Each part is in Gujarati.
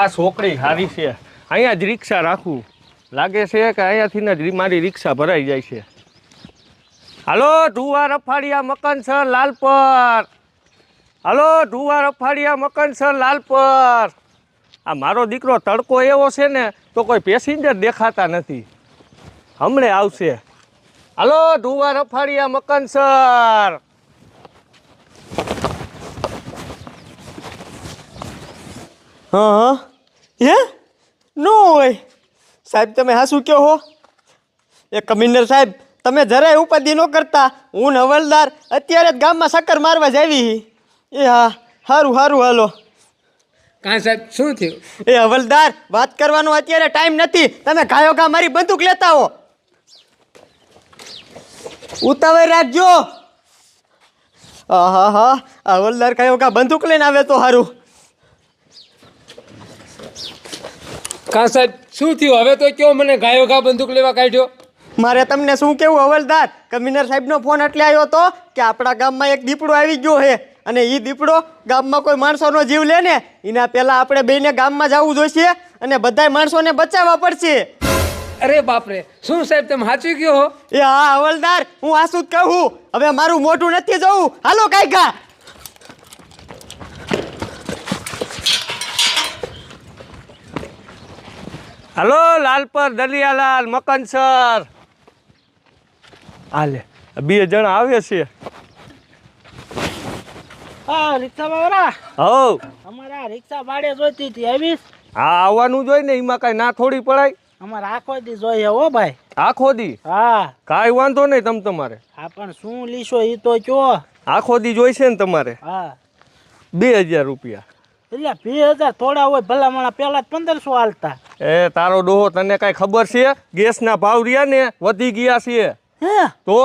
આ છોકરી સારી છે, અહીંયા જ રિક્ષા રાખું. લાગે છે કે અહીંયાથી જ મારી રિક્ષા ભરાઈ જાય છે. હાલો ધુવાર અફાડિયા મકનસર લાલપર. હાલો ધુવાર અફાડિયા મકનસર લાલપર. આ મારો દીકરો તડકો એવો છે ને તો કોઈ પેસેન્જર દેખાતા નથી. હમણે આવશે. હાલો ધુવાર અફાડિયા મકનસર. હા હે નો હોય સાહેબ, તમે હા શું કહો હો? એ કમિશનર સાહેબ, તમે જરાય ઉપાધિ ન કરતા. હું ને હવલદાર અત્યારે જ ગામમાં ચક્કર મારવા જાવી. એ હા, સારું સારું, હાલો. કાં સાહેબ શું થયું? એ હવલદાર, વાત કરવાનો અત્યારે ટાઈમ નથી. તમે ગાયો ગા મારી બંદૂક લેતા હો. ઉતાવળ રાખજો. હા હા, હવલદાર ગાયો ગા બંદૂક લઈને આવે તો સારું. કાં સાહેબ શું થયું? હવે તો કયો મને ગાયો ઘા બંદૂક લેવા કાઢ્યો. મારે તમને શું કેવું હવલદાર, કમિશનર સાહેબનો ફોન એટલે આવ્યો હતો કે આપણા ગામમાં એક દીપડો આવી ગયો છે અને એ દીપડો ગામમાં કોઈ માણસોનો જીવ લે ને એના પહેલાં આપણે બેને ગામમાં જવું જોઈશે અને બધાય માણસોને બચાવવા પડશે. અરે બાપરે, શું સાહેબ તમે સાચું કયો હો? એ હા હવલદાર, હું આસું જ કહું. હવે મારું મોઢું નથી જવું. હાલો કાયગા. હાલો લાલપર દલિયાલાલ મકનસર. હાલે 2 જણા આવે છે. હા રિક્ષા વાળા, હવ અમારે આ રિક્ષા ભાડે જોઈતી હતી, આવીશ? હા આવવાનું જોઈ ને, એમાં કાંઈ ના થોડી પડાય. અમારે આખો દી જોઈએ હો ભાઈ. આખો દી? હા. કાંઈ વાંધો નહીં તમારે. હા પણ શું લીશો એ તો કયો. આખો દી જોઈશે ને તમારે? હા. 2000 રૂપિયા. એટલે 2000 થોડા હોય, ભલા માણા પેલા 1500 હાલતા. એ તારો ડોહો, તને કાંઈ ખબર છે? ગેસના ભાવ રહ્યા ને વધી ગયા છે. હે તો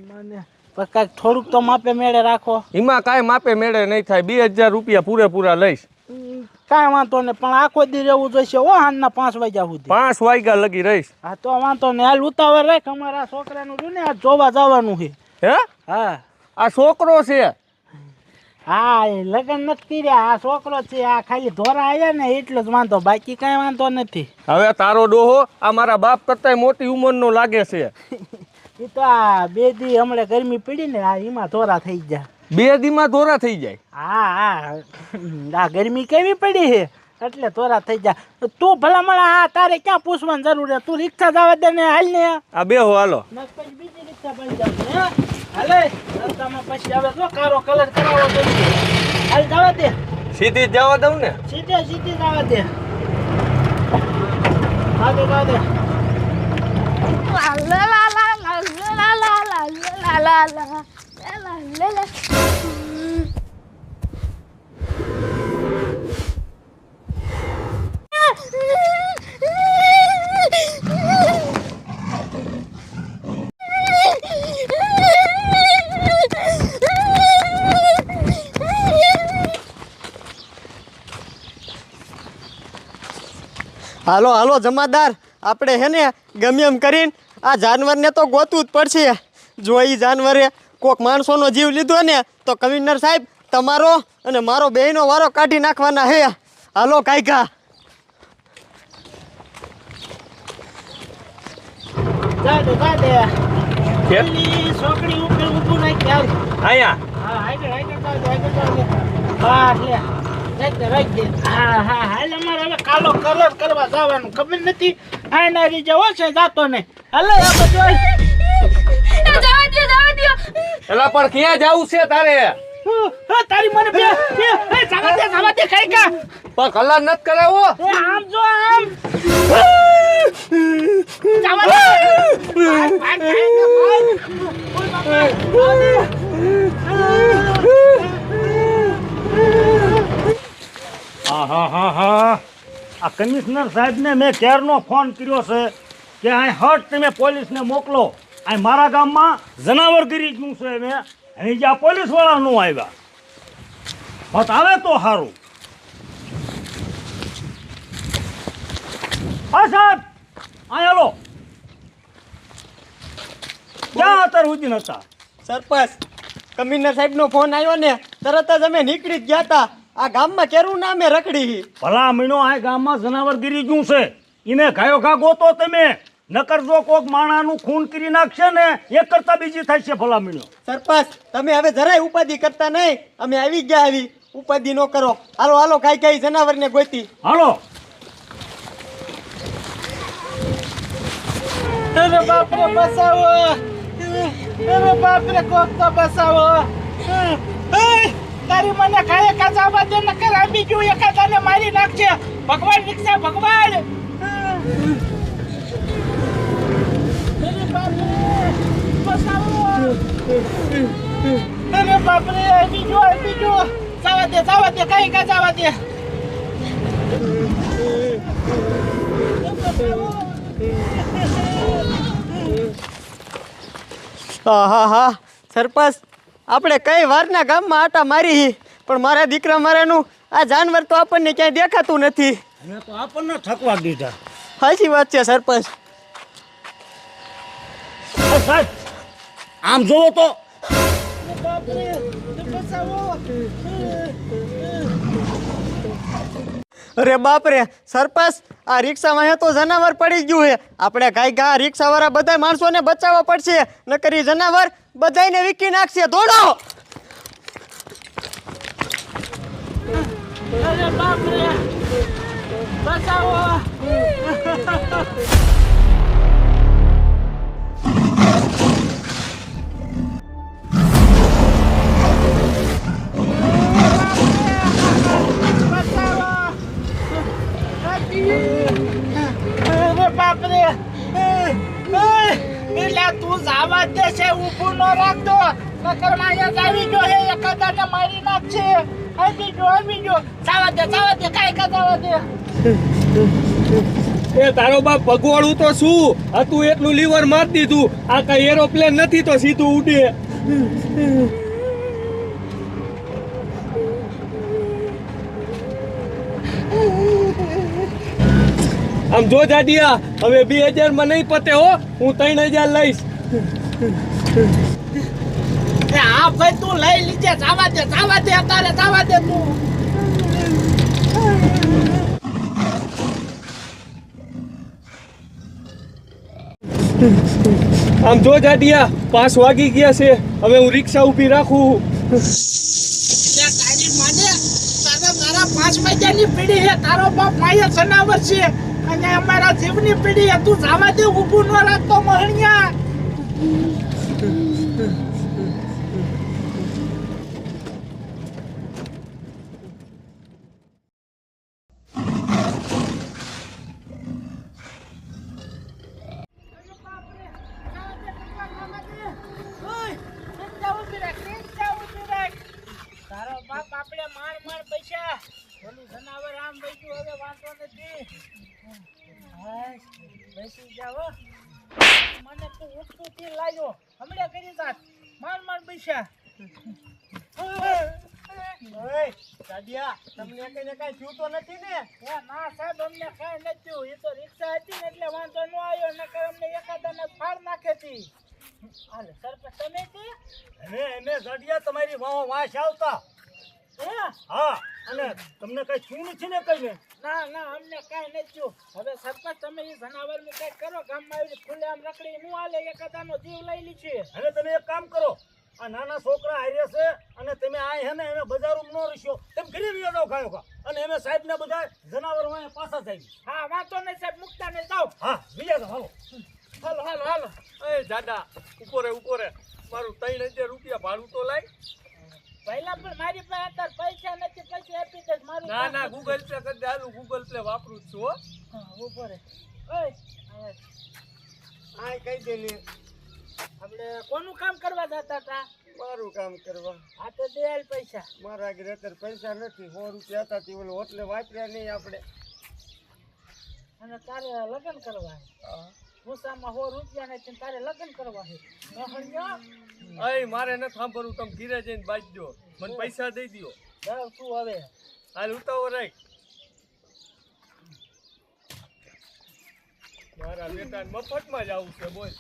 મને કાંઈક થોડુંક તો માપે મેળે રાખો. એમાં કાંઈ માપે મેળે નહીં થાય. 2000 રૂપિયા પૂરેપૂરા લઈશ. કાંઈ વાંધો નહીં, પણ આખો દી રહેવું જોઈશે હો, સાંજના 5 વાગ્યા સુધી. 5 વાગ્યા લગી રહીશ. હા તો વાંધો નહીં, હાલ ઉતાવળ રાખ. અમારા છોકરાનું જો ને આ જોવા જવાનું છે. હે? હા. આ છોકરો છે? હા એ લગ્ન નથી કર્યા, આ છોકરો છે. આ ખાલી ધોરા આવ્યા ને એટલો જ વાંધો, બાકી કાંઈ વાંધો નથી. હવે તારો ડોહો આ મારા બાપ કરતા મોટી ઉંમરનો લાગે છે. એ તો આ 2 દી હમણાં ગરમી પડી ને, આ એમાં ધોરા થઈ ગયા. 2 દીમાં ધોરા થઈ જાય? હા હા, આ ગરમી કેવી પડી છે એટલે ધોરા થઈ જાય. તું ભલા મળા, હા તારે ક્યાં પૂછવાની જરૂર છે? તું રિક્ષા જવા દે ને, હાલ ને. આ બેહો હાલો. પછી બીજી રિક્ષા બની જશે. હાલે રસ્તામાં પછી હવે જો કારો કલર કરાવવો જોઈએ. હાલ જવા દે. સીધી જ જવા દઉં ને? સીધે સીધી જવા દે. આગળ જવા દે. હાલો હાલો જમાદાર, આપણે હે ને ગમે એમ કરીને આ જાનવરને તો ગોતવું જ પડશે. જો એ જાનવરે કોઈક માણસોનો જીવ લીધો ને તો કમિશનર સાહેબ તમારો અને મારો બેયનો વારો કાઢી નાખવાના હે. હાલો કાયકા. જા દે જા દે. કેમ? પેલી છોકરી ઉપર ઊભું નાખ યાર. અહીંયા? હા આગળ આગળ જા દે, આગળ જા દે. બહાર લે. રાખ દે. હા હા હાલ અમારે હવે કાલો કલર કરવા જવાનું, ખબર નથી આના રીજે ઓછે જાતો ને. હાલો આ બધું જવા દો. એલા પણ ક્યાં જાવું છે તારે? હા તારી મને બે જવા દે કાયકા. પણ કલર નથી કરાવો. એ આમ જો આમ. જવા દે. હા આ કમિશનર સાહેબને મેં ક્યારનો ફોન કર્યો છે કે અહીં હટ તમે પોલીસને મોકલો. અહીં મારા ગામમાં જનાવરગીરી ગયું છે. મેં અહીં જ્યાં પોલીસવાળા ન આવ્યા હોત આવે તો સારું. હા સાહેબ અહીં હાલો. ક્યાં અત્યારે સુધી નતા? સરપંચ, કમિશનર સાહેબનો ફોન આવ્યો ને તરત જ અમે નીકળી જ ગયા હતા. આ ગામમાં કેરું નામે રખડી. ભલા મીનો આ ગામમાં જનાવર ગીરી ગયું છે એને ગાયો ઘા ગોતો તમે, નકર જો કોક માણાનું ખૂન કરી નાખશે ને એક કરતા બીજી થાય છે. ભલા મીનો સરપંચ તમે હવે જરાય ઉપાધિ કરતા નહીં, અમે આવી ગયા. આવી ઉપાધિ ન કરો. હાલો હાલો કાંઈ કાંઈ જનાવરને ગોતી. હાલો. અરે બાપ રે બસાવો, અરે બાપ રે કોક તો બસાવો. તારી મને ખાય કાચા દે નકર આ બીજું એકાદાને મારી નાખશે. ભગવાન રિક્ષા ભગવાન. અરે બાપ રે બસાવો, અરે બાપ રે બીજું જવા દે કઈ કા જવા દે. હા હા સરપંચ, આપણે કઈ વારના ગામમાં આટા મારી, પણ મારા દીકરા મારાનું આ જાનવર તો આપણને ક્યાંય દેખાતું નથી. એને તો આપણને થકવા દીધા. સાચી વાત છે સરપંચ. સાહેબ આમ જોવો તો બાપ રે બસાવો. અરે બાપ રે સરપંચ, આ રિક્ષામાં હે તો જનાવર પડી ગયું છે. આપણે કાંઈ આ રિક્ષાવાળા બધા માણસોને બચાવવા પડશે, નકર ઈ જનાવર બધાયને વીકી નાખશે. દોડો. અરે બાપ રે બચાવો. અરે બાપ રે એટલે તું જાવા દે છે, ઊભું ન રાખતો નકર માયા જાવી જો હે એકાદાને મારી નાખશે. આવી જો જાવા દે કાઈ કા જાવા દે. એ તારો બાપ ભગવાડું તો શું હતું, એટલું લીવર માર દીધું. આ કઈ એરોપ્લેન નથી તો સીધું ઉડે. આમ જો જાડિયા, હવે 2000 માં નહીં પતે હો, હું 3000 લઈશ. હા ભાઈ તું લઈ લીજે. જાવા દે તારે જાવા દે તું. આમ જો જાડિયા, 5 વાગી ગયા છે, હવે હું રિક્ષા ઊભી રાખું. તારી માને તારા 5 વાગ્યાની પીડી છે. તારો બાપ માયા જનાવર છે અને અમારા જીવની પીડી છે. તું જાવા દે, ઊભું ન રાખતો મહણિયા. તારો બાપ આપણે માણ પૈસા ઓલું જનાવર આમ બેઠું, હવે વાંધો નથી. બેસી જાવ. મને તું ઉઠતું થી લાગ્યો હમણાં કરી જાત. માણ પૈસા. ઓય દાદિયા, તમને કઈને કાંઈ થયું તો નથી ને? એ ના સાહેબ, અમને કાંઈ નથી થયું. એ તો રિક્ષા હતી ને એટલે વાંધો ન આવ્યો, નકર અમને એકાદાને ફાડ નાખે હતી. હાલે સરપંચ તમે તે એને જડિયા તમારી વાંસ આવતા. હા, અને તમને કઈ શું નથી ને કઈ? ના અમને કાંઈ નથી થયું. હવે સરપંચ તમે એ જનાવરનું કંઈક કરો. ગામમાં આવી ખુલ્લે આમ રખડી નું હાલે, એકાદાનો જીવ લઈ લી છે. અને તમે એક કામ કરો, આ નાના છોકરા હારે છે અને તમે આ હે ને એને બજારમાં ન રસ્યો, તમે ઘરે વ્યા જાઓ ખાયો ખા, અને એને સાહેબ ને બધા જનાવર પાછા થાય. હા વાંધો નહીં સાહેબ, મુકતા નહીં જાઓ. હા બીજા જાઓ. હાલો. એ જાડા, ઉપોરે મારું 3000 રૂપિયા ભાડું તો લાય. પહેલા પણ મારી પાસે અત્યારે પૈસા નથી, પૈસા આપી દે મારું. ના ગૂગલ પે કરી દે. હાલું ગૂગલ પે વાપરું જ છું હો. ઉભો રે. ઓય આ કઈ દે ને, આપણે કોનું કામ કરવા જતા હતા? મારું કામ કરવા. આ તો દે હાલ પૈસા. મારા આગળ અત્યારે પૈસા નથી. 100 રૂપિયા હતા તે ઓલો હોટલે વાપર્યા નહીં આપણે. અને તારે લગ્ન કરવા ભૂસામાં 100 રૂપિયા નથી, તારે લગ્ન કરવા છે. અય મારે ન સાંભળવું, તમે ઘીરે જઈને બાજજો, મને પૈસા દઈ દો. જાવ તું હવે. હાલ ઉતાવો રાખ. મારા બેટા મફતમાં જ આવું છે બોલ.